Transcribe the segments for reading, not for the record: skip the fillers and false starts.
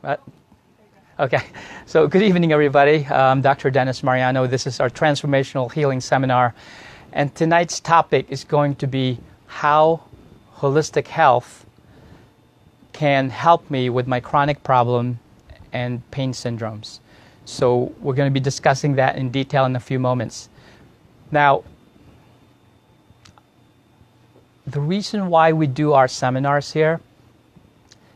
What? Okay. So good evening, everybody. I'm Dr. Dennis Mariano. This is our Transformational Healing Seminar. And tonight's topic is going to be how holistic health can help me with my chronic problem and pain syndromes. So we're going to be discussing that in detail in a few moments. Now, the reason why we do our seminars here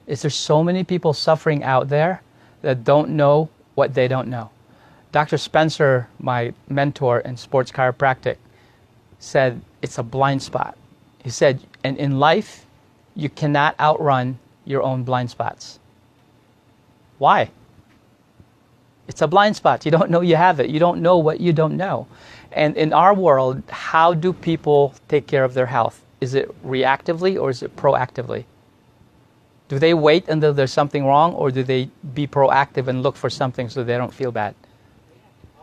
is there's so many people suffering out there that don't know what they don't know. Dr. Spencer, my mentor in sports chiropractic, said it's a blind spot. He said, and in life, you cannot outrun your own blind spots. Why? It's a blind spot. You don't know you have it. You don't know what you don't know. And in our world, how do people take care of their health? Is it reactively or is it proactively? Do they wait until there's something wrong, or do they be proactive and look for something so they don't feel bad?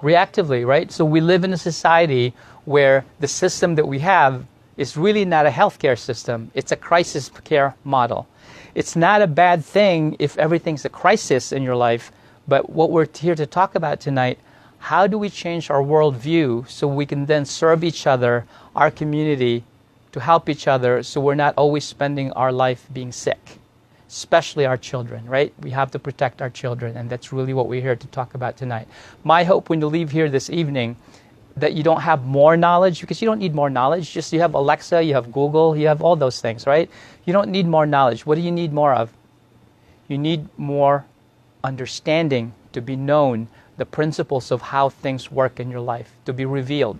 Reactively, right? So we live in a society where the system that we have is really not a healthcare system. It's a crisis care model. It's not a bad thing if everything's a crisis in your life, but what we're here to talk about tonight, how do we change our worldview so we can then serve each other, our community, to help each other so we're not always spending our life being sick, especially our children, right? We have to protect our children, and that's really what we're here to talk about tonight. My hope when you leave here this evening that you don't have more knowledge, because you don't need more knowledge. Just you have Alexa, you have Google, you have all those things, right? You don't need more knowledge. What do you need more of? You need more understanding, to be known, the principles of how things work in your life, to be revealed.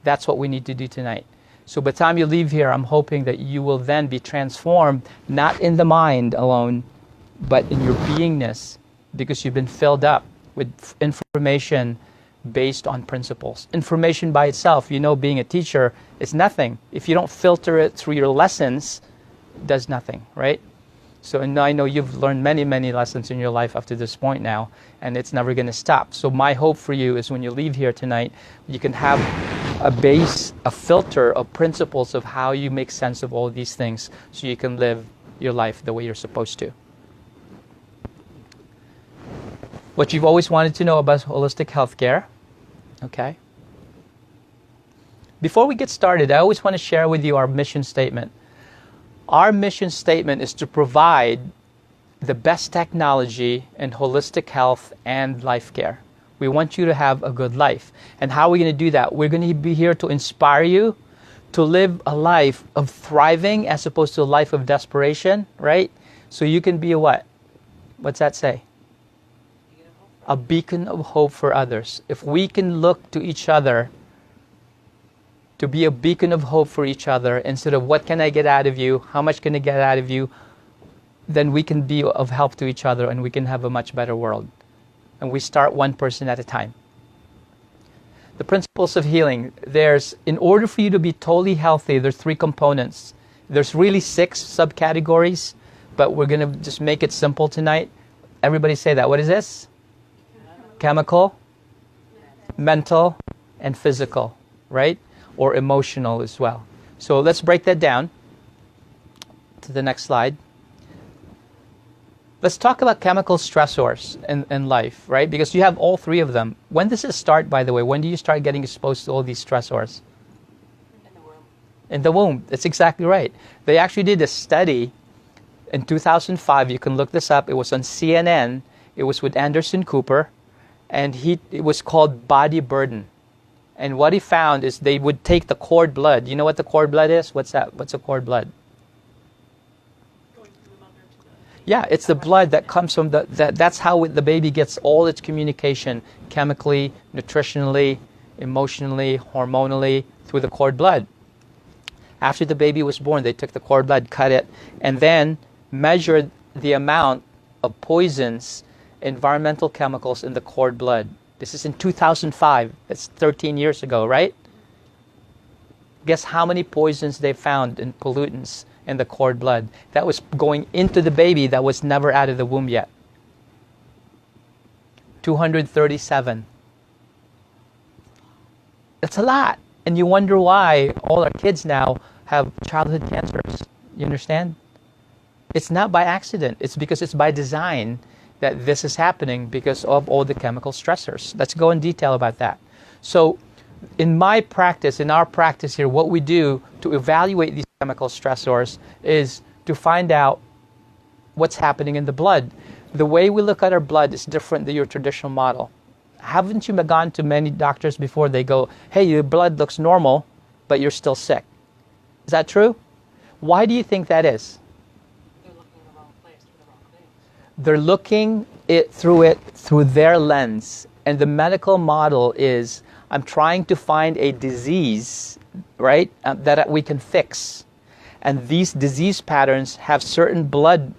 That's what we need to do tonight. So by the time you leave here, I'm hoping that you will then be transformed, not in the mind alone, but in your beingness, because you've been filled up with information based on principles. Information by itself, you know, being a teacher, is nothing. If you don't filter it through your lessons, it does nothing, right? So and I know you've learned many, many lessons in your life up to this point now, and it's never going to stop. So my hope for you is when you leave here tonight, you can have a base, a filter of principles of how you make sense of all these things so you can live your life the way you're supposed to. What you've always wanted to know about holistic healthcare, okay? Before we get started, I always want to share with you our mission statement. Our mission statement is to provide the best technology in holistic health and life care. We want you to have a good life. And how are we going to do that? We're going to be here to inspire you to live a life of thriving as opposed to a life of desperation, right? So you can be a what? What's that say? A beacon of hope for others. If we can look to each other to be a beacon of hope for each other instead of what can I get out of you, how much can I get out of you, then we can be of help to each other and we can have a much better world. And we start one person at a time. The principles of healing. In order for you to be totally healthy, there's 3 components. There's really 6 subcategories, but we're going to just make it simple tonight. Everybody say that. What is this? Chemical, mental, and physical, right? Or emotional as well. So let's break that down to the next slide. Let's talk about chemical stressors in life, right? Because you have all 3 of them. When does it start, by the way? When do you start getting exposed to all these stressors? In the womb. In the womb. That's exactly right. They actually did a study in 2005. You can look this up. It was on CNN. It was with Anderson Cooper. And it was called Body Burden. And what he found is they would take the cord blood. You know what the cord blood is? What's that? What's a cord blood? Yeah, it's the blood that comes from that's how the baby gets all its communication, chemically, nutritionally, emotionally, hormonally, through the cord blood. After the baby was born, they took the cord blood, cut it, and then measured the amount of poisons, environmental chemicals in the cord blood. This is in 2005. That's 13 years ago, right? Guess how many poisons they found in pollutants in the cord blood that was going into the baby that was never out of the womb yet? 237. That's a lot. And you wonder why all our kids now have childhood cancers. You understand? It's not by accident. It's because it's by design. that this is happening because of all the chemical stressors. Let's go in detail about that. So in my practice, in our practice here, what we do to evaluate these chemical stressors is to find out what's happening in the blood. The way we look at our blood is different than your traditional model. Haven't you gone to many doctors before? They go, hey, your blood looks normal, but you're still sick. Is that true? Why do you think that is? They're looking in the wrong place for the wrong things. They're looking through their lens. And the medical model is, I'm trying to find a disease, right, that we can fix. And these disease patterns have certain blood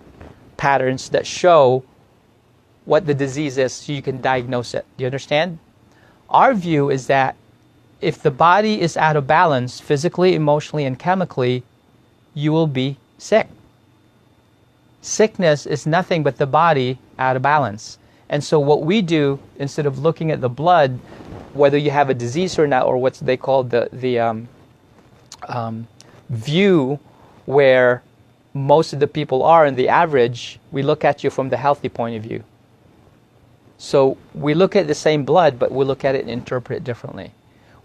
patterns that show what the disease is so you can diagnose it. Do you understand? Our view is that if the body is out of balance physically, emotionally, and chemically, you will be sick. Sickness is nothing but the body out of balance. And so what we do, instead of looking at the blood, whether you have a disease or not, or what they call the view where most of the people are in the average, we look at you from the healthy point of view. So we look at the same blood, but we look at it and interpret it differently.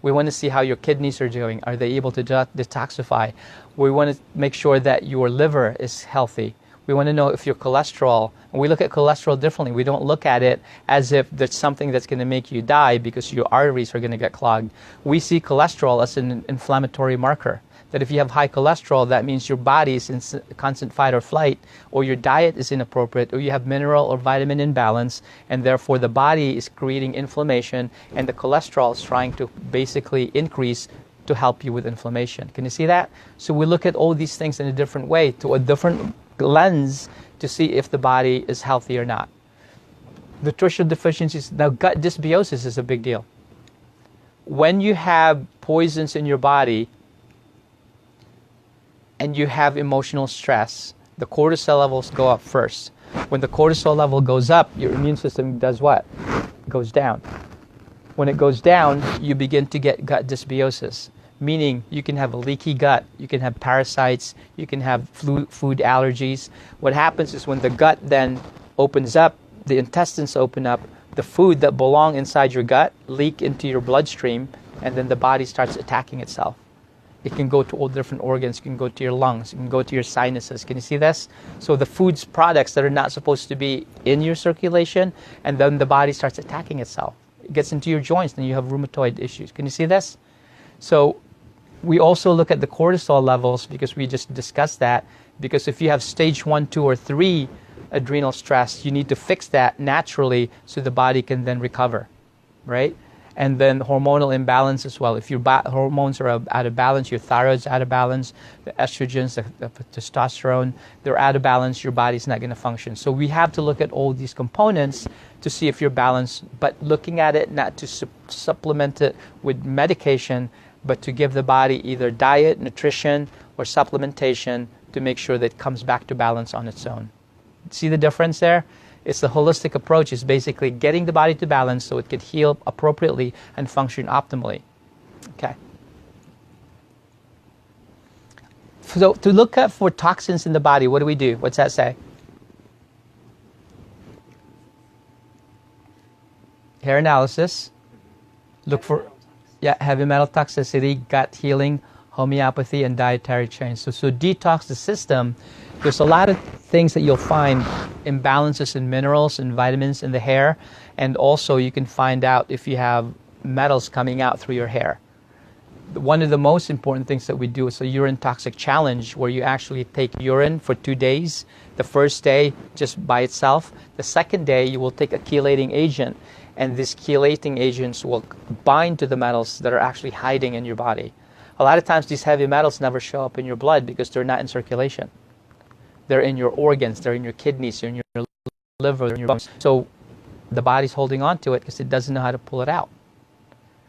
We want to see how your kidneys are doing. Are they able to detoxify? We want to make sure that your liver is healthy. We want to know if your cholesterol, and we look at cholesterol differently. We don't look at it as if there's something that's going to make you die because your arteries are going to get clogged. We see cholesterol as an inflammatory marker. That if you have high cholesterol, that means your body is in constant fight or flight, or your diet is inappropriate, or you have mineral or vitamin imbalance, and therefore the body is creating inflammation, and the cholesterol is trying to basically increase to help you with inflammation. Can you see that? So we look at all these things in a different way, to a different lens, to see if the body is healthy or not. Nutritional deficiencies, now gut dysbiosis is a big deal. When you have poisons in your body, and you have emotional stress, the cortisol levels go up first. When the cortisol level goes up, your immune system does what? It goes down. When it goes down, you begin to get gut dysbiosis, meaning you can have a leaky gut, you can have parasites, you can have food allergies. What happens is when the gut then opens up, the intestines open up, the food that belong inside your gut leak into your bloodstream, and then the body starts attacking itself. It can go to all different organs. It can go to your lungs. It can go to your sinuses. Can you see this? So the food's products that are not supposed to be in your circulation, and then the body starts attacking itself. It gets into your joints, and you have rheumatoid issues. Can you see this? So we also look at the cortisol levels because we just discussed that. Because if you have stage 1, 2, or 3 adrenal stress, you need to fix that naturally so the body can then recover, right? And then hormonal imbalance as well. If your hormones are out of balance, your thyroid's out of balance, the estrogens, the testosterone, they're out of balance, your body's not going to function. So we have to look at all these components to see if you're balanced, but looking at it not to supplement it with medication, but to give the body either diet, nutrition, or supplementation to make sure that it comes back to balance on its own. See the difference there? It's the holistic approach. It's basically getting the body to balance so it could heal appropriately and function optimally. Okay. So to look at for toxins in the body, what do we do? What's that say? Hair analysis. Look for heavy metal toxicity, gut healing, homeopathy, and dietary change. So detox the system. There's a lot of things that you'll find imbalances in minerals and vitamins in the hair, and also you can find out if you have metals coming out through your hair. One of the most important things that we do is a urine toxic challenge, where you actually take urine for 2 days. The first day just by itself. The second day you will take a chelating agent, and these chelating agents will bind to the metals that are actually hiding in your body. A lot of times these heavy metals never show up in your blood because they're not in circulation. They're in your organs, they're in your kidneys, they're in your liver, in your bones. So the body's holding on to it because it doesn't know how to pull it out.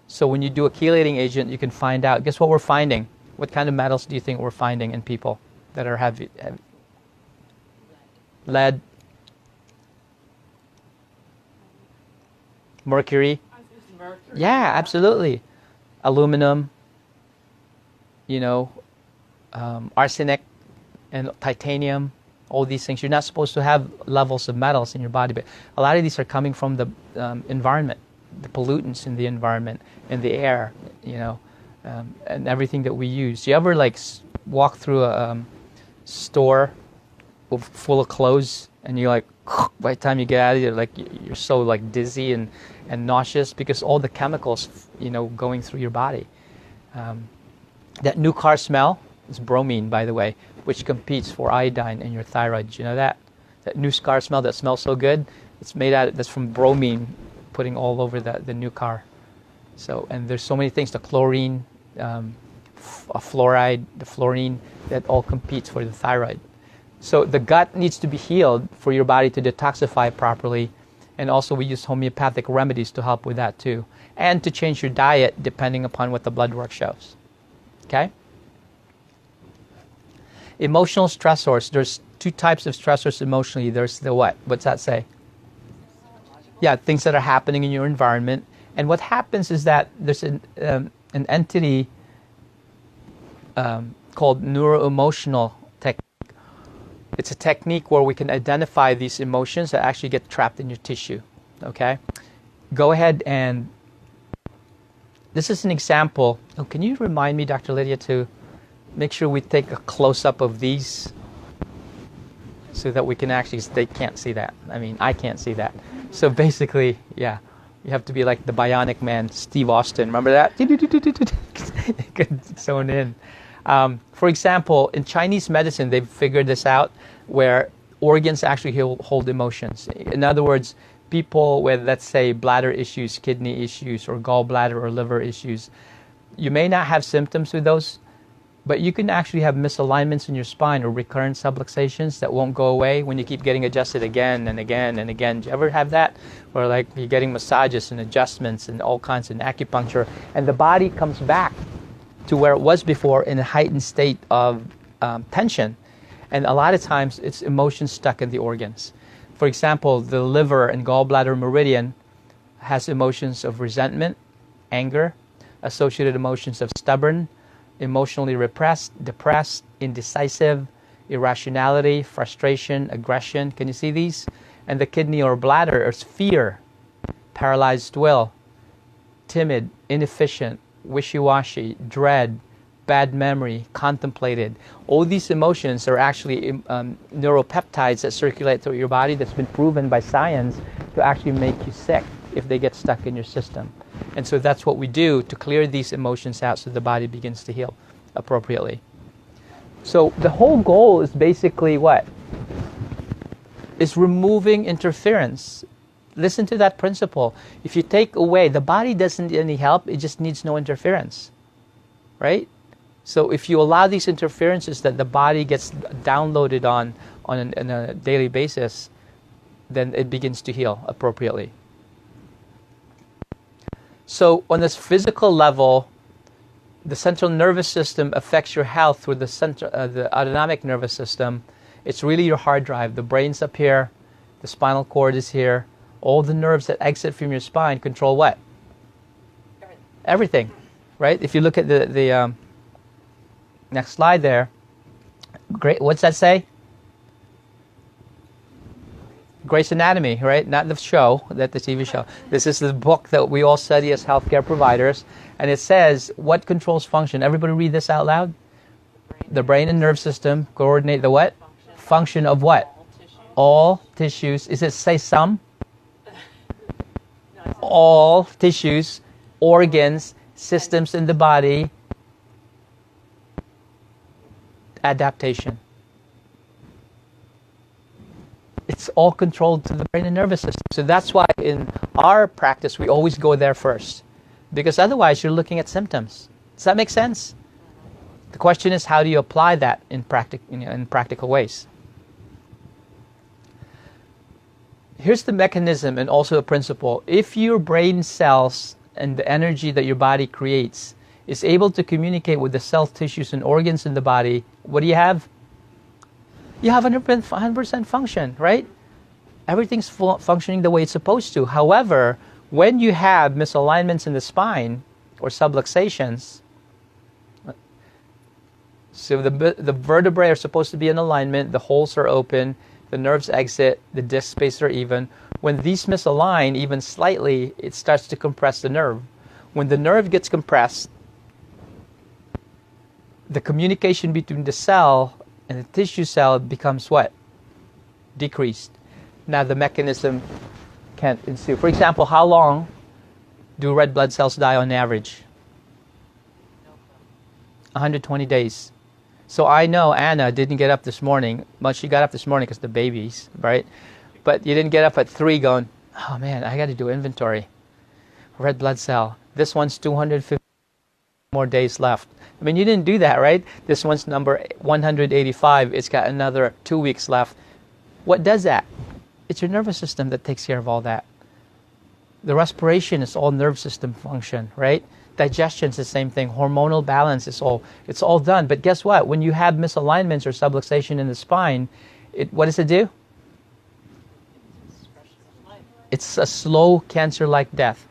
So when you do a chelating agent, you can find out. Guess what we're finding? What kind of metals do you think we're finding in people that are heavy? Lead. Mercury. Yeah, absolutely. Aluminum. Arsenic. And titanium, all these things. You're not supposed to have levels of metals in your body, but a lot of these are coming from the environment, the pollutants in the environment, in the air, you know, and everything that we use. You ever like walk through a store full of clothes, and you're like, by the time you get out of it, like you're so like dizzy and nauseous because all the chemicals, you know, going through your body. That new car smell is bromine, by the way, which competes for iodine in your thyroid. Did you know that? That new car smell that smells so good, it's made out. That's from bromine, putting all over the new car. So, and there's so many things. The chlorine, fluoride, the fluorine, that all competes for the thyroid. So the gut needs to be healed for your body to detoxify properly, and also we use homeopathic remedies to help with that too, and to change your diet depending upon what the blood work shows. Okay? Emotional stressors. There's two types of stressors emotionally. There's the what? What's that say? Yeah, things that are happening in your environment. And what happens is that there's an entity called neuroemotional technique. It's a technique where we can identify these emotions that actually get trapped in your tissue. Okay? Go ahead and... This is an example. Oh, can you remind me, Dr. Lydia, to make sure we take a close-up of these so that we can actually... They can't see that. I mean, I can't see that. So basically, yeah, you have to be like the Bionic Man, Steve Austin. Remember that? Zone in. For example, in Chinese medicine, they've figured this out where organs actually hold emotions. In other words, people with, let's say, bladder issues, kidney issues, or gallbladder or liver issues, you may not have symptoms with those, but you can actually have misalignments in your spine or recurrent subluxations that won't go away when you keep getting adjusted again and again and again. Do you ever have that? Or like you're getting massages and adjustments and all kinds of acupuncture, and the body comes back to where it was before in a heightened state of tension. And a lot of times it's emotions stuck in the organs. For example, the liver and gallbladder meridian has emotions of resentment, anger, associated emotions of stubborn, emotionally repressed, depressed, indecisive, irrationality, frustration, aggression. Can you see these? And the kidney or bladder is fear, paralyzed will, timid, inefficient, wishy-washy, dread, bad memory, contemplated. All these emotions are actually neuropeptides that circulate through your body that's been proven by science to actually make you sick if they get stuck in your system. And so that's what we do to clear these emotions out so the body begins to heal appropriately. So the whole goal is basically what? Is removing interference. Listen to that principle. If you take away, the body doesn't need any help, it just needs no interference. Right? So if you allow these interferences that the body gets downloaded on a daily basis, then it begins to heal appropriately. So on this physical level, the central nervous system affects your health through the autonomic nervous system. It's really your hard drive. The brain's up here, the spinal cord is here. All the nerves that exit from your spine control what? Everything, right? If you look at the next slide there, great. What's that say? Grey's Anatomy, right? Not the show, that the TV show. This is the book that we all study as healthcare providers, and it says what controls function. Everybody read this out loud. The brain and nerve system coordinate the what? Function of what? All tissues. Is it say some? All tissues, organs, systems in the body. Adaptation. It's all controlled to the brain and nervous system. So that's why in our practice we always go there first, because otherwise you're looking at symptoms. Does that make sense? The question is, how do you apply that in practical ways? Here's the mechanism and also a principle. If your brain cells and the energy that your body creates is able to communicate with the cell tissues and organs in the body, what do you have? You have 100% function, right? Everything's functioning the way it's supposed to. However, when you have misalignments in the spine or subluxations, So the vertebrae are supposed to be in alignment, the holes are open, the nerves exit, the disc spaces are even. When these misalign even slightly, it starts to compress the nerve. When the nerve gets compressed, the communication between the cell and the tissue cell becomes what? Decreased. Now the mechanism can't ensue. For example, how long do red blood cells die on average? 120 days. So I know Anna didn't get up this morning. Well, she got up this morning because the babies, right? But you didn't get up at 3 going, oh man, I got to do inventory. Red blood cell. This one's 250 more days left. I mean, you didn't do that, right? This one's number 185. It's got another 2 weeks left. What does that? It's your nervous system that takes care of all that. The respiration is all nerve system function, right? Digestion is the same thing. Hormonal balance is it's all done. But guess what? When you have misalignments or subluxation in the spine, what does it do? It's a slow cancer-like death.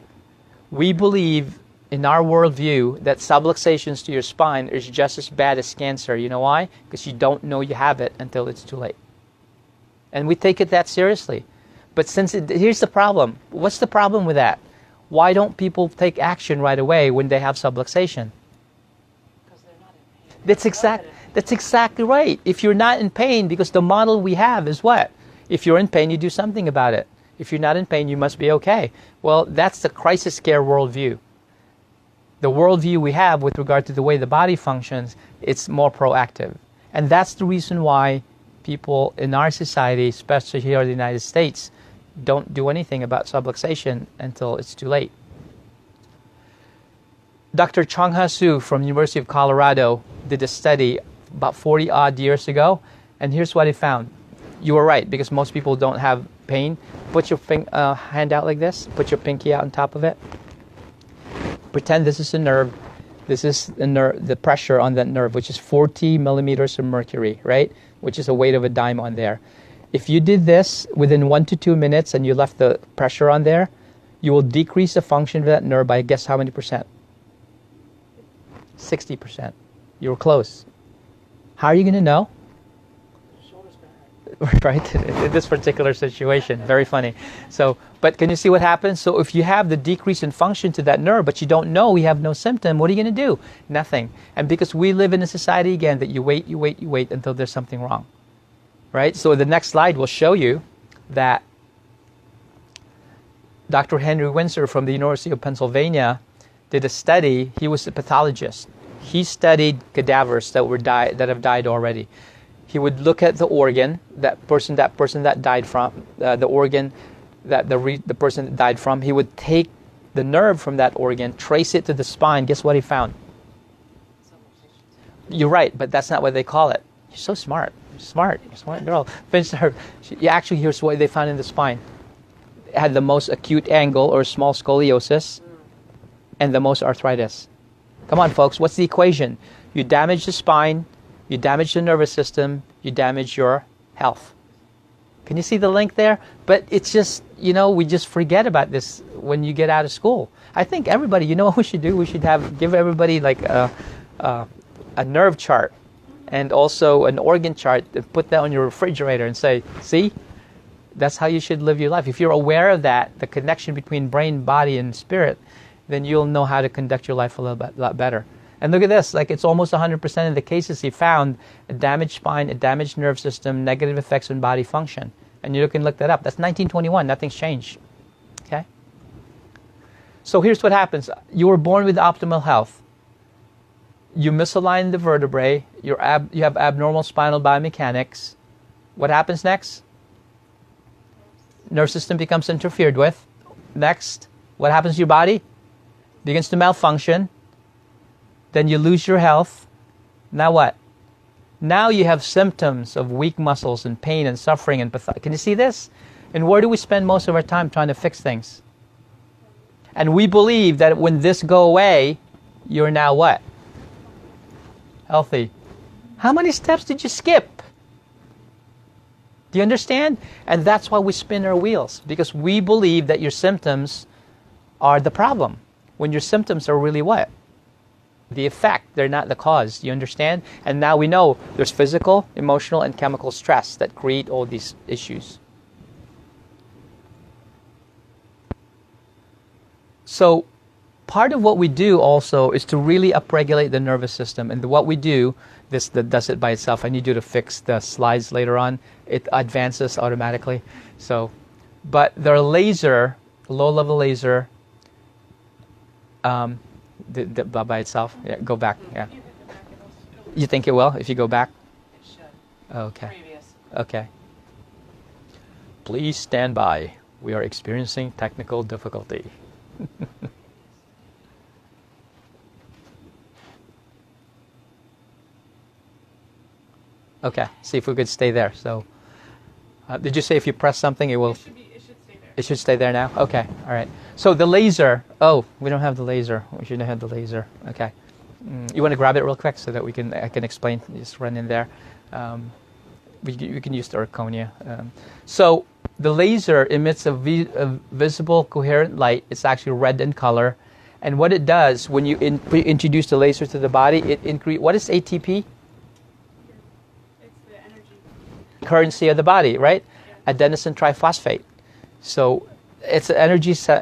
We believe in our worldview that subluxations to your spine is just as bad as cancer. You know why? Because you don't know you have it until it's too late. And we take it that seriously. But here's the problem. What's the problem with that? Why don't people take action right away when they have subluxation? Because they're not in pain. That's exactly right. If you're not in pain, because the model we have is what? If you're in pain, you do something about it. If you're not in pain, you must be okay. Well, that's the crisis care worldview. The worldview we have with regard to the way the body functions, it's more proactive. And that's the reason why people in our society, especially here in the United States, don't do anything about subluxation until it's too late. Dr. Chong-Ha Su from University of Colorado did a study about 40-odd years ago, and here's what he found. You were right, because most people don't have pain. Put your hand out like this. Put your pinky out on top of it. Pretend this is a nerve. This is the pressure on that nerve, which is 40 millimeters of mercury, right? Which is a weight of a dime on there. If you did this within 1 to 2 minutes and you left the pressure on there, you will decrease the function of that nerve by guess how many percent? 60%. You were close. How are you going to know? Right, in this particular situation. Very funny. So, but can you see what happens? So if you have the decrease in function to that nerve, but you don't know, you have no symptom, what are you going to do? Nothing. And because we live in a society, again, that you wait until there's something wrong. Right? So the next slide will show you that Dr. Henry Windsor from the University of Pennsylvania did a study. He was a pathologist. He studied cadavers that have died already. He would look at the organ, that person that died from, the organ that the person that died from. He would take the nerve from that organ, trace it to the spine. Guess what he found? You're right, but that's not what they call it. You're so smart. Smart girl. Actually, here's what they found in the spine. It had the most acute angle or small scoliosis and the most arthritis. Come on, folks. What's the equation? You damage the spine, you damage the nervous system, you damage your health. Can you see the link there? But it's just, we just forget about this when you get out of school. I think everybody, you know what we should do? We should give everybody like a nerve chart. And also an organ chart, and put that on your refrigerator and say, see, that's how you should live your life. If you're aware of that, the connection between brain, body, and spirit, then you'll know how to conduct your life a lot better. And look at this, like it's almost 100% of the cases he found a damaged spine, a damaged nerve system, negative effects on body function. And you can look that up. That's 1921, nothing's changed. Okay? So here's what happens. You were born with optimal health. You misalign the vertebrae, you have abnormal spinal biomechanics. What happens next? Nerve system becomes interfered with. Next, what happens to your body? Begins to malfunction. Then you lose your health. Now what? Now you have symptoms of weak muscles and pain and suffering and pathology. Can you see this? And where do we spend most of our time trying to fix things? And we believe that when this go away, you're now what? Healthy. How many steps did you skip? Do you understand? And that's why we spin our wheels, because we believe that your symptoms are the problem, when your symptoms are really what? the effect. They're not the cause. You understand? And now we know there's physical, emotional, and chemical stress that create all these issues. So part of what we do also is to really upregulate the nervous system. And what we do, this that does it by itself. I need you to fix the slides later on. It advances automatically. So, but the laser, low-level laser, by itself. Yeah, go back. Yeah. You think it will if you go back? It should. Okay. Previous. Okay. Please stand by. We are experiencing technical difficulty. Okay, see if we could stay there. So, did you say if you press something, it will? It should stay there. It should stay there now? Okay, all right. So the laser, oh, we don't have the laser. We shouldn't have the laser. Okay. You want to grab it real quick so that I can explain? Just run in there. We can use the Zirconia. So the laser emits a visible coherent light. It's actually red in color. And what it does, when you introduce the laser to the body, it increase. What is ATP? It's the energy. Currency of the body, right? Yeah. Adenosine triphosphate. So it's an energy she's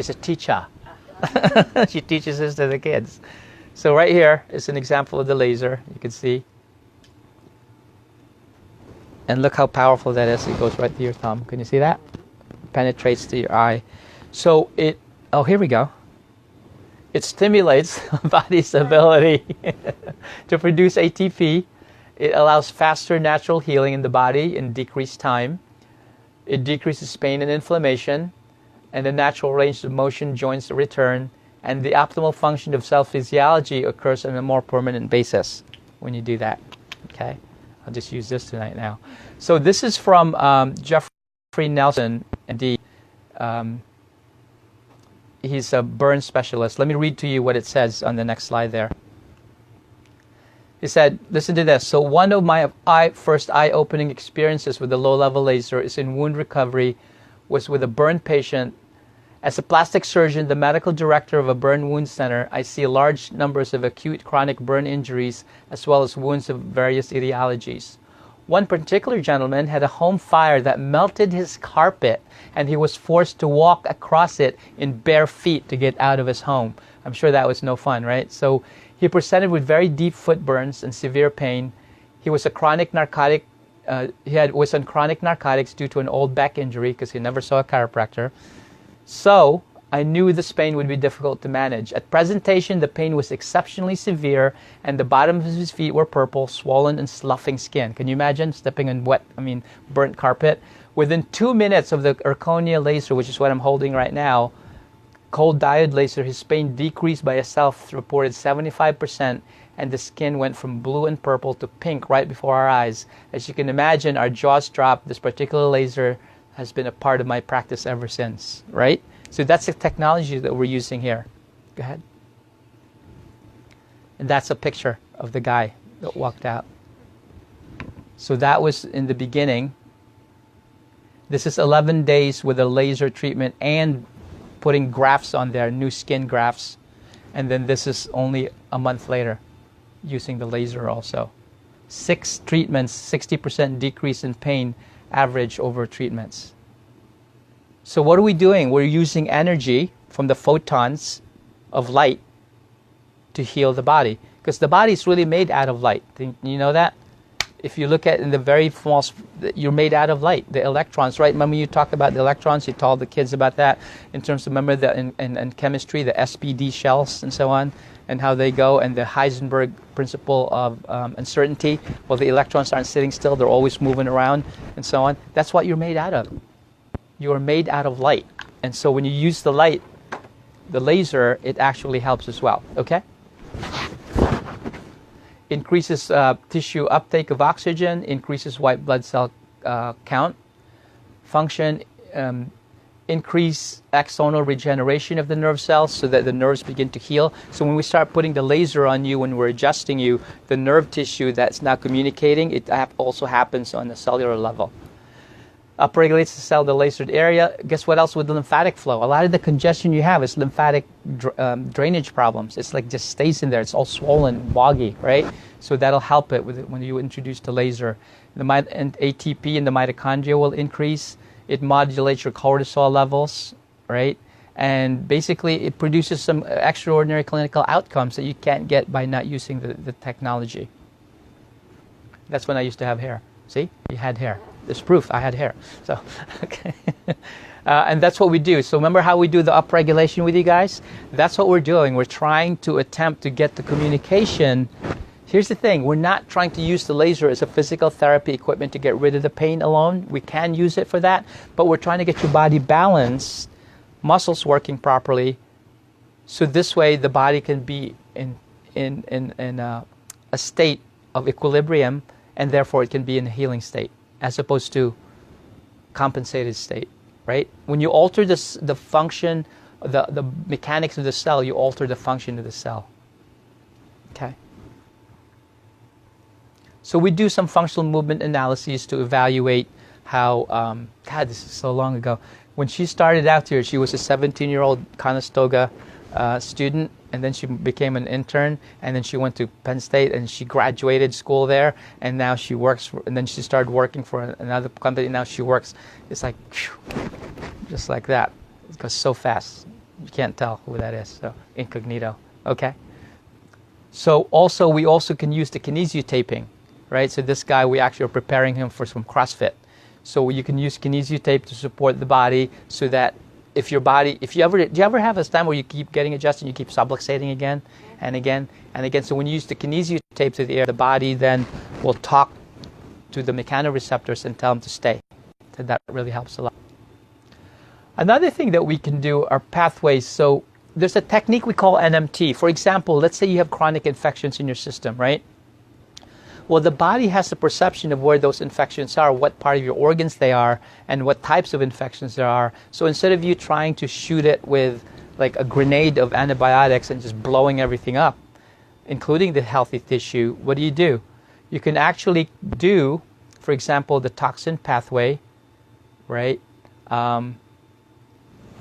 a teacher. She teaches this to the kids. So right here is an example of the laser. You can see. And look how powerful that is. It goes right to your thumb. Can you see that? Penetrates to your eye. So here we go. It stimulates the body's ability to produce ATP. It allows faster natural healing in the body in decreased time. It decreases pain and inflammation, and the natural range of motion joins the return, and the optimal function of cell physiology occurs on a more permanent basis when you do that. Okay? I'll just use this tonight now. So this is from Jeffrey Nelson, MD. He's a burn specialist. Let me read to you what it says on the next slide there. He said, listen to this. So one of my first eye-opening experiences with the low-level laser is in wound recovery, was with a burn patient. As a plastic surgeon, the medical director of a burn wound center, I see large numbers of acute chronic burn injuries as well as wounds of various etiologies. One particular gentleman had a home fire that melted his carpet, and he was forced to walk across it in bare feet to get out of his home. I'm sure that was no fun, right? So he presented with very deep foot burns and severe pain. He was a chronic narcotic. Was on chronic narcotics due to an old back injury because he never saw a chiropractor. So I knew this pain would be difficult to manage. At presentation, the pain was exceptionally severe, and the bottoms of his feet were purple, swollen, and sloughing skin. Can you imagine stepping on burnt carpet? Within 2 minutes of the Zirconia laser, which is what I'm holding right now, cold diode laser, his pain decreased by a self-reported 75%, and the skin went from blue and purple to pink right before our eyes. As you can imagine, our jaws dropped. This particular laser has been a part of my practice ever since, right? So that's the technology that we're using here. Go ahead. And that's a picture of the guy that walked out. So that was in the beginning. This is 11 days with a laser treatment and putting grafts on there, new skin grafts. And then this is only a month later using the laser also. 6 treatments, 60% decrease in pain average over treatments. So what are we doing? We're using energy from the photons of light to heal the body, because the body is really made out of light. You know that? If you look at in the very small, you're made out of light, the electrons, right? Remember you talked about the electrons, you told the kids about that in terms of, remember that in chemistry, the SPD shells and so on, and how they go, and the Heisenberg principle of uncertainty. Well, the electrons aren't sitting still, they're always moving around and so on. That's what you're made out of. You are made out of light. And so when you use the light, the laser, it actually helps as well, okay? Increases tissue uptake of oxygen, increases white blood cell count, function, increase axonal regeneration of the nerve cells so that the nerves begin to heal. So when we start putting the laser on you, when we're adjusting you, the nerve tissue that's now communicating, it also happens on the cellular level. upregulates the cell, the lasered area. Guess what else with the lymphatic flow? A lot of the congestion you have is lymphatic drainage problems. It's like just stays in there. It's all swollen, boggy, right? So that'll help it with it when you introduce the laser. The ATP in the mitochondria will increase. It modulates your cortisol levels, right? And basically it produces some extraordinary clinical outcomes that you can't get by not using the technology. That's when I used to have hair. See? You had hair. There's proof I had hair. So, okay. And that's what we do. So remember how we do the upregulation with you guys? That's what we're doing. We're trying to attempt to get the communication. Here's the thing. We're not trying to use the laser as a physical therapy equipment to get rid of the pain alone. We can use it for that. But we're trying to get your body balanced, muscles working properly, so this way the body can be in a state of equilibrium, and therefore it can be in a healing state, as opposed to compensated state, right? When you alter the function, the mechanics of the cell, you alter the function of the cell. Okay. So we do some functional movement analyses to evaluate how, God, this is so long ago. When she started out here, she was a 17-year-old Conestoga student, and then she became an intern, and then she went to Penn State, and she graduated school there, and now she works, and then she started working for another company, and now she works. It's like, whew, just like that. It goes so fast. You can't tell who that is, so incognito, okay? So also, we also can use the kinesiotaping, right? So this guy, we actually are preparing him for some CrossFit. So you can use kinesiotape to support the body, so that if your body, do you ever have a time where you keep getting adjusted and you keep subluxating again and again and again? So when you use the kinesiotape to the air, the body then will talk to the mechanoreceptors and tell them to stay. So that really helps a lot. Another thing that we can do are pathways. So there's a technique we call NMT. For example, let's say you have chronic infections in your system, right? Well, the body has a perception of where those infections are, what part of your organs they are, and what types of infections there are. So instead of you trying to shoot it with like a grenade of antibiotics and just blowing everything up, including the healthy tissue, what do? You can actually do, for example, the toxin pathway, right? Go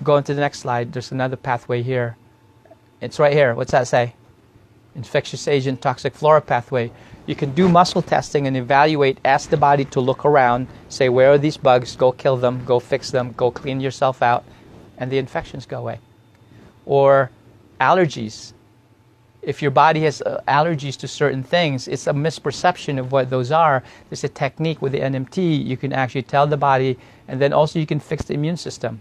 into the next slide. There's another pathway here. It's right here. What's that say? Infectious agent toxic flora pathway. You can do muscle testing and evaluate, ask the body to look around, say, where are these bugs? Go kill them, go fix them, go clean yourself out, and the infections go away. Or allergies. If your body has allergies to certain things, it's a misperception of what those are. There's a technique with the NMT. You can actually tell the body, and then also you can fix the immune system.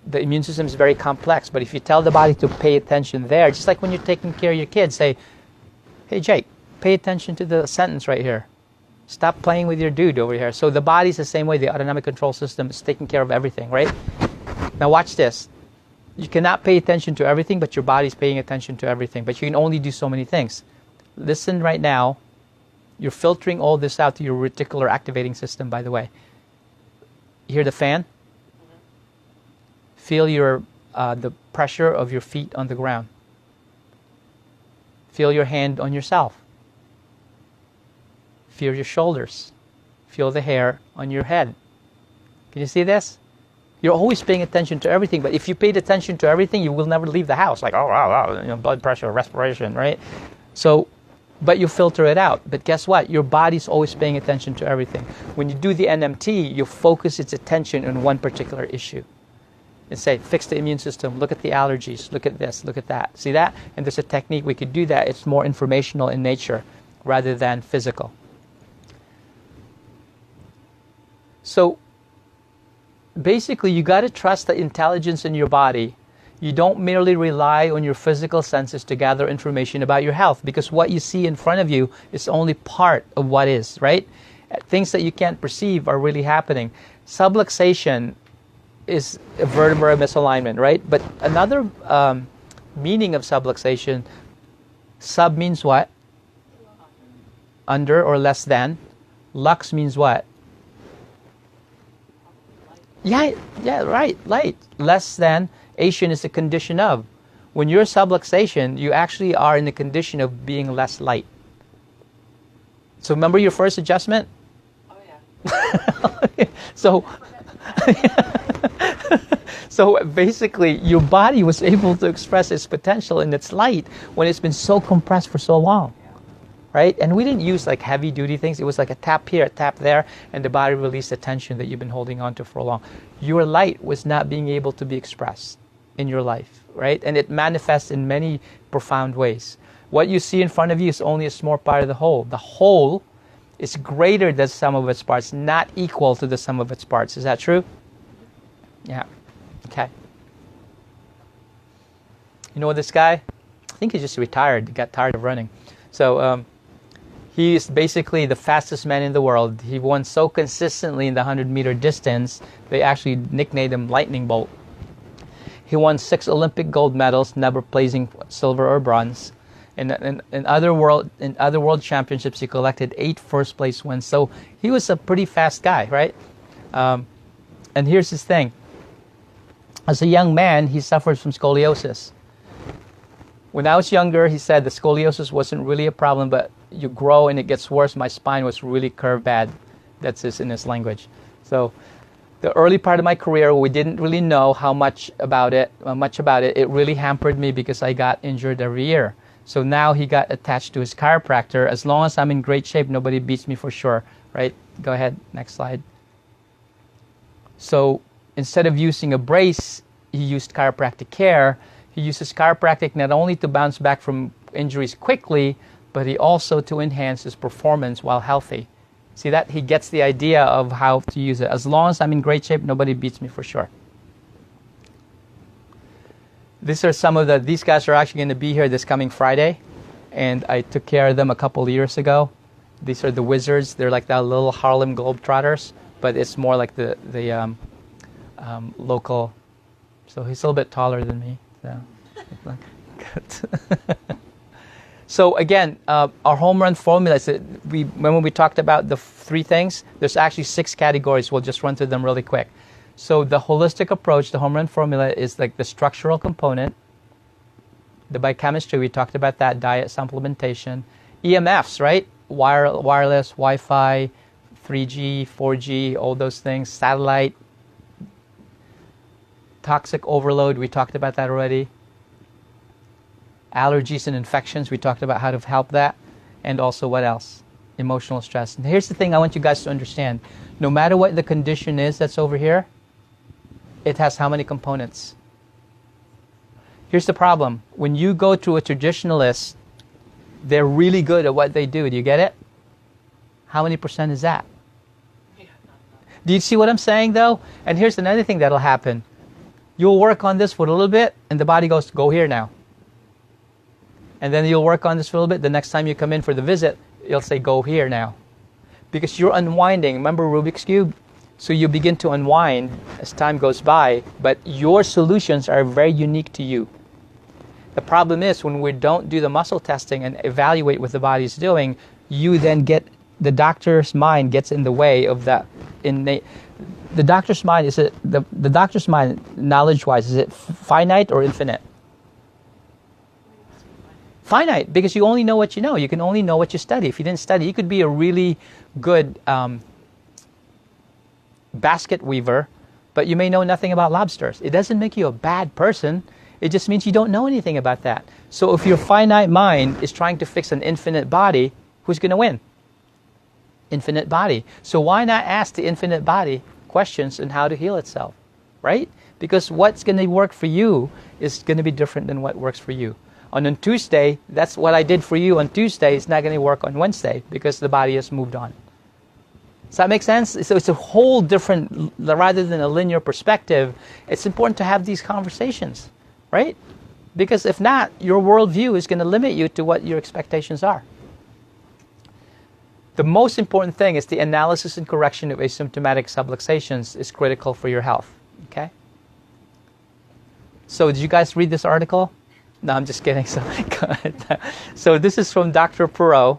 The immune system is very complex, but if you tell the body to pay attention there, just like when you're taking care of your kids, say, hey, Jake, pay attention to the sentence right here. Stop playing with your dude over here. So the body's the same way. The autonomic control system is taking care of everything, right? Now watch this. You cannot pay attention to everything, but your body's paying attention to everything. But you can only do so many things. Listen right now. You're filtering all this out to your reticular activating system, by the way. You hear the fan? Feel the pressure of your feet on the ground. Feel your hand on yourself. Feel your shoulders. Feel the hair on your head. Can you see this? You're always paying attention to everything, but if you paid attention to everything, you will never leave the house. Like, oh, wow, you know, blood pressure, respiration, right? So, but you filter it out. But guess what? Your body's always paying attention to everything. When you do the NMT, you focus its attention on one particular issue. And say, fix the immune system, look at the allergies, look at this, look at that. See that? And there's a technique we could do that. It's more informational in nature rather than physical. So basically, you got to trust the intelligence in your body. You don't merely rely on your physical senses to gather information about your health, because what you see in front of you is only part of what is, right? Things that you can't perceive are really happening. Subluxation is a vertebra misalignment, right? But another meaning of subluxation, sub means what? Under or less than. Lux means what? Yeah, right, light. Less than. Ation is a condition of. When you're subluxation, you actually are in the condition of being less light. So remember your first adjustment? Oh, yeah. So, so basically, your body was able to express its potential in its light when it's been so compressed for so long, right? And we didn't use like heavy duty things. It was like a tap here, a tap there, and the body released the tension that you've been holding on to for long. Your light was not being able to be expressed in your life, right? And it manifests in many profound ways. What you see in front of you is only a small part of the whole. The whole is greater than the sum of its parts, not equal to the sum of its parts. Is that true? Yeah. Okay. You know this guy? I think he just retired. He got tired of running. So he is basically the fastest man in the world. He won so consistently in the 100-meter distance, they actually nicknamed him Lightning Bolt. He won 6 Olympic gold medals, never placing silver or bronze. In other world championships, he collected 8 first-place wins. So he was a pretty fast guy, right? And here's his thing. As a young man, he suffered from scoliosis. When I was younger, he said the scoliosis wasn't really a problem, but you grow and it gets worse. My spine was really curved bad. That's in his language. So the early part of my career, we didn't really know how much about it. It really hampered me because I got injured every year. So now he got attached to his chiropractor. As long as I'm in great shape, nobody beats me for sure, right? Go ahead, next slide. So instead of using a brace, he used chiropractic care. He uses chiropractic not only to bounce back from injuries quickly, but he also to enhance his performance while healthy. See that? He gets the idea of how to use it. As long as I'm in great shape, nobody beats me for sure. These are some of these guys are actually going to be here this coming Friday, and I took care of them a couple of years ago. These are the Wizards. They're like that little Harlem Globetrotters, but it's more like the local. So he's a little bit taller than me. So again, our home run formula is that when we talked about the 3 things, there's actually 6 categories. We'll just run through them really quick. So the holistic approach, the home run formula, is like the structural component. The biochemistry, we talked about that, diet, supplementation. EMFs, right? Wireless, Wi-Fi, 3G, 4G, all those things. Satellite. Toxic overload, we talked about that already. Allergies and infections, we talked about how to help that. And also what else? Emotional stress. And here's the thing I want you guys to understand. No matter what the condition is that's over here, it has how many components? Here's the problem. When you go to a traditionalist, they're really good at what they do. Do you get it? How many % is that? Do you see what I'm saying, though? And here's another thing that'll happen. You'll work on this for a little bit, and the body goes, go here now. And then you'll work on this for a little bit. The next time you come in for the visit, you'll say, go here now. Because you're unwinding. Remember Rubik's Cube? So you begin to unwind as time goes by, but your solutions are very unique to you. The problem is when we don't do the muscle testing and evaluate what the body's doing, you then get, the doctor's mind gets in the way of that innate. The doctor's mind, the doctor's mind, knowledge-wise, is it finite or infinite? Finite, because you only know what you know. You can only know what you study. If you didn't study, you could be a really good basket weaver, but you may know nothing about lobsters. It doesn't make you a bad person. It just means you don't know anything about that. So if your finite mind is trying to fix an infinite body, who's going to win? Infinite body. So why not ask the infinite body questions on how to heal itself, right? Because what's going to work for you is going to be different than what works for you. On Tuesday, that's what I did for you on Tuesday. It's not going to work on Wednesday because the body has moved on. Does that make sense? So it's a whole different, rather than a linear perspective, it's important to have these conversations, right? Because if not, your worldview is going to limit you to what your expectations are. The most important thing is the analysis and correction of asymptomatic subluxations is critical for your health, okay? So did you guys read this article? No, I'm just kidding. So this is from Dr. Perot.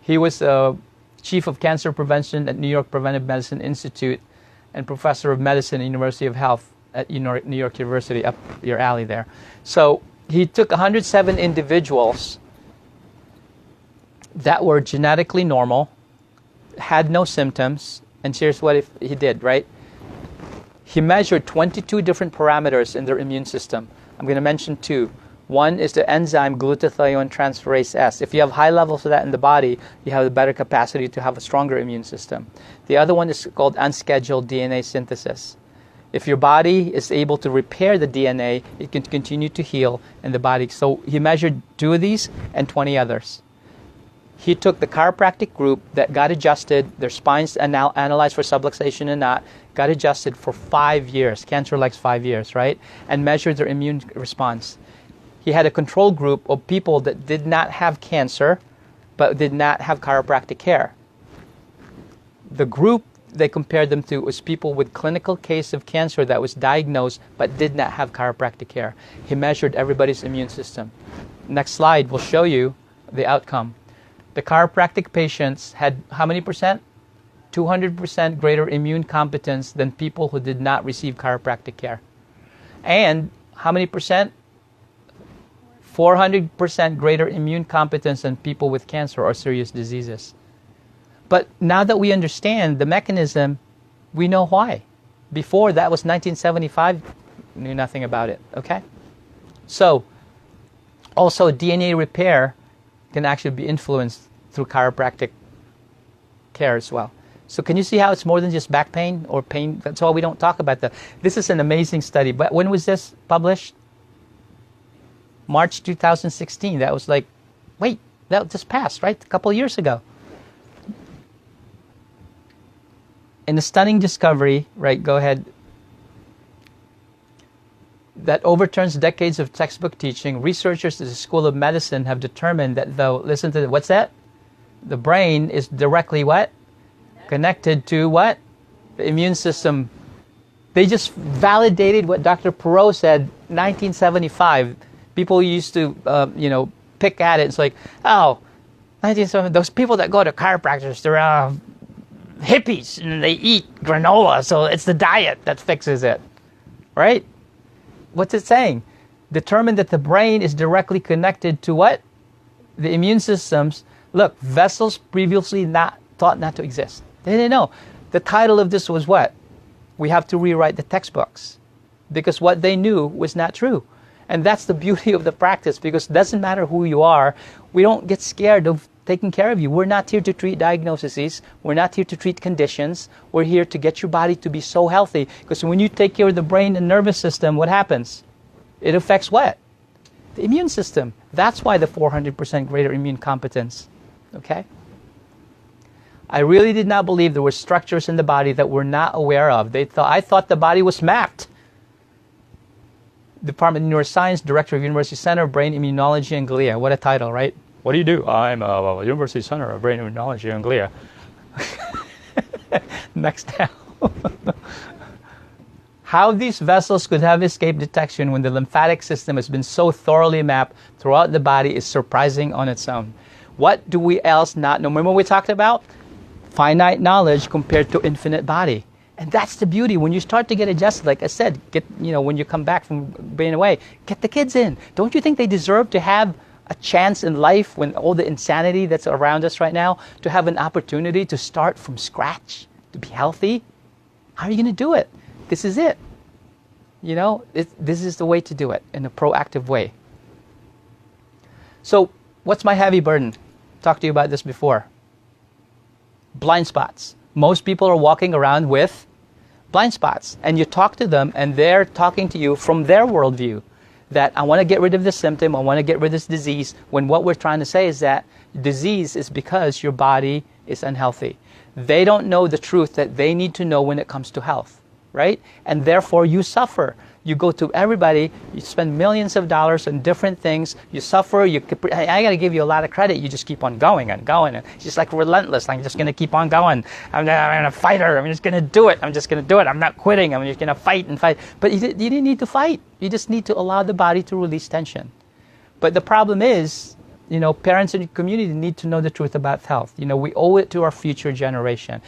He was Chief of Cancer Prevention at New York Preventive Medicine Institute and Professor of Medicine at University of Health at New York University, up your alley there. So he took 107 individuals that were genetically normal, had no symptoms, And here's what he did, right? He measured 22 different parameters in their immune system. I'm going to mention 2. One is the enzyme glutathione transferase S. If you have high levels of that in the body, you have a better capacity to have a stronger immune system. The other one is called unscheduled DNA synthesis. If your body is able to repair the DNA, it can continue to heal in the body. So he measured 2 of these and 20 others. He took the chiropractic group that got adjusted, their spines analyzed for subluxation and not, got adjusted for 5 years. Cancer likes 5 years, right? And measured their immune response. He had a control group of people that did not have cancer, but did not have chiropractic care. The group they compared them to was people with clinical case of cancer that was diagnosed, but did not have chiropractic care. He measured everybody's immune system. Next slide will show you the outcome. The chiropractic patients had how many percent? 200% greater immune competence than people who did not receive chiropractic care. And how many percent? 400% greater immune competence than people with cancer or serious diseases. But now that we understand the mechanism, we know why. Before, that was 1975, knew nothing about it, okay? So, also DNA repair can actually be influenced through chiropractic care as well. So can you see how it's more than just back pain or pain? That's why we don't talk about that. This is an amazing study. But when was this published? March 2016. That was like, wait, that just passed, right? A couple of years ago. In a stunning discovery, right, go ahead, that overturns decades of textbook teaching, researchers at the School of Medicine have determined that listen to what's that? The brain is directly what? Connected to what? The immune system. They just validated what Dr. Perot said 1975. People used to, pick at it. It's like, oh, 1970, those people that go to chiropractors, they're hippies and they eat granola, so it's the diet that fixes it, right? What's it saying? Determined that the brain is directly connected to what? The immune systems. Look, vessels previously thought not to exist. They didn't know. The title of this was what? We have to rewrite the textbooks because what they knew was not true. And that's the beauty of the practice, because it doesn't matter who you are. We don't get scared of taking care of you. We're not here to treat diagnoses. We're not here to treat conditions. We're here to get your body to be so healthy. Because when you take care of the brain and nervous system, what happens? It affects what? The immune system. That's why the 400% greater immune competence. Okay? I really did not believe there were structures in the body that we're not aware of. I thought the body was mapped. Department of Neuroscience, Director of University Center of Brain Immunology and Glia. What a title, right? What do you do? I'm a University Center of Brain Immunology and Glia. Next down. How these vessels could have escaped detection when the lymphatic system has been so thoroughly mapped throughout the body is surprising on its own. What do we else not know? Remember what we talked about? Finite knowledge compared to infinite body. And that's the beauty. When you start to get adjusted, like I said, when you come back from being away, get the kids in. Don't you think they deserve to have a chance in life, when all the insanity that's around us right now, to have an opportunity to start from scratch, to be healthy? How are you going to do it? This is it. This is the way to do it in a proactive way. So what's my heavy burden? Talked to you about this before. Blind spots. Most people are walking around with blind spots, and you talk to them and they're talking to you from their worldview that I want to get rid of this symptom, I want to get rid of this disease, when what we're trying to say is that disease is because your body is unhealthy. They don't know the truth that they need to know when it comes to health, right? And therefore you suffer. You go to everybody, you spend millions of dollars on different things, you suffer, I got to give you a lot of credit, you just keep on going and going. It's just like relentless, I'm just going to keep on going. I'm a fighter, I'm just going to do it, I'm not quitting, I'm just going to fight and fight. But you didn't need to fight, you just need to allow the body to release tension. But the problem is, parents and community need to know the truth about health. We owe it to our future generation.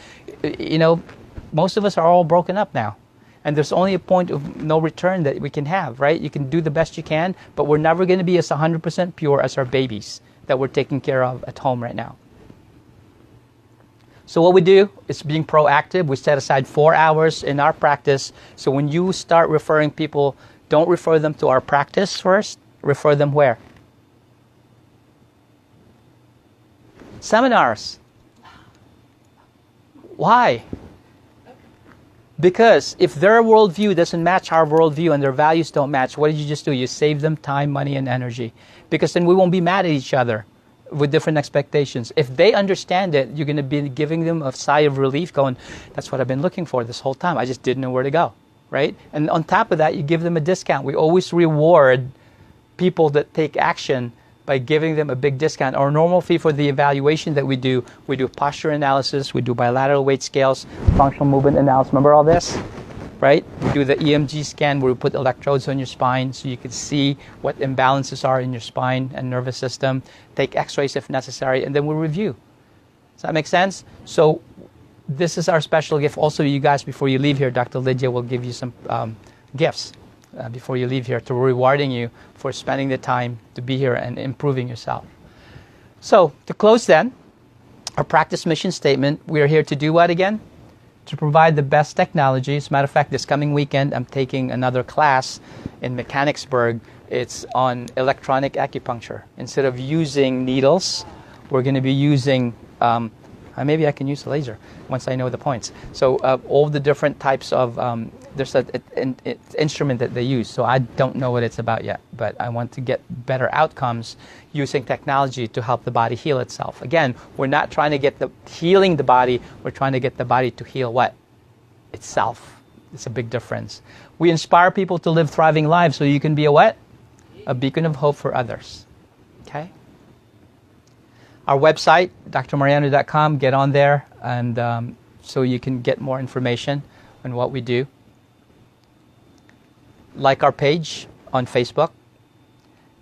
Most of us are all broken up now. And there's only a point of no return that we can have, right? You can do the best you can, but we're never going to be as 100% pure as our babies that we're taking care of at home right now. So what we do is being proactive. We set aside 4 hours in our practice. So when you start referring people, don't refer them to our practice first. Refer them where? Seminars. Why? Because if their worldview doesn't match our worldview and their values don't match, what did you just do? You save them time, money, and energy. Because then we won't be mad at each other with different expectations. If they understand it, you're going to be giving them a sigh of relief going, that's what I've been looking for this whole time. I just didn't know where to go, right? And on top of that, you give them a discount. We always reward people that take action by giving them a big discount. Our normal fee for the evaluation that we do posture analysis, we do bilateral weight scales, functional movement analysis. Remember all this? Right? We do the EMG scan where we put electrodes on your spine so you can see what imbalances are in your spine and nervous system, take x-rays if necessary, and then we'll review. Does that make sense? So this is our special gift. Also, you guys, before you leave here, Dr. Lydia will give you some gifts before you leave here to rewarding you for spending the time to be here and improving yourself. So to close then, our practice mission statement, we are here to do what again? To provide the best technology. As a matter of fact, this coming weekend, I'm taking another class in Mechanicsburg. It's on electronic acupuncture. Instead of using needles, we're going to be using, maybe I can use laser once I know the points. So all the different types of, there's an instrument that they use. So I don't know what it's about yet, but I want to get better outcomes using technology to help the body heal itself. Again, we're not trying to get healing the body, we're trying to get the body to heal what? Itself. It's a big difference. We inspire people to live thriving lives so you can be a what? A beacon of hope for others. Okay? Our website, drmariano.com, get on there and so you can get more information on what we do. Like our page on Facebook.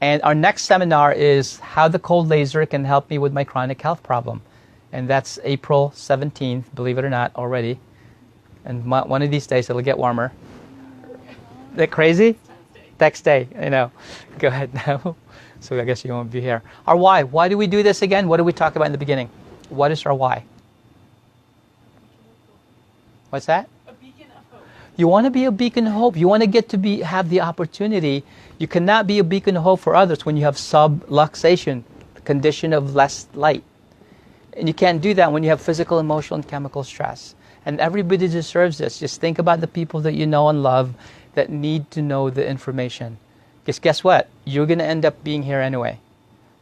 And our next seminar is how the cold laser can help me with my chronic health problem. And that's April 17th, believe it or not, already. And one of these days it'll get warmer. Is that crazy? Next day, I know. Go ahead now. So I guess you won't be here. Our why. Why do we do this again? What did we talk about in the beginning? What is our why? What's that? A beacon of hope. You want to be a beacon of hope. You want to get to have the opportunity. You cannot be a beacon of hope for others when you have subluxation, the condition of less light. And you can't do that when you have physical, emotional, and chemical stress. And everybody deserves this. Just think about the people that you know and love that need to know the information. Because guess what? You're going to end up being here anyway.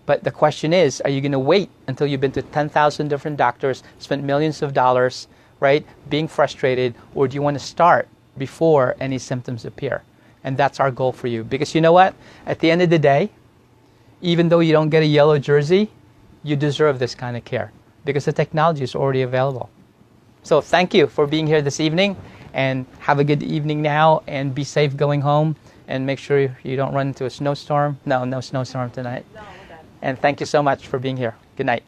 But the question is, are you going to wait until you've been to 10,000 different doctors, spent millions of dollars, right, being frustrated, or do you want to start before any symptoms appear? And that's our goal for you. Because you know what? At the end of the day, even though you don't get a yellow jersey, you deserve this kind of care because the technology is already available. So thank you for being here this evening, and have a good evening now, and be safe going home, and make sure you don't run into a snowstorm. No snowstorm tonight. No, we're done. And thank you so much for being here. Good night.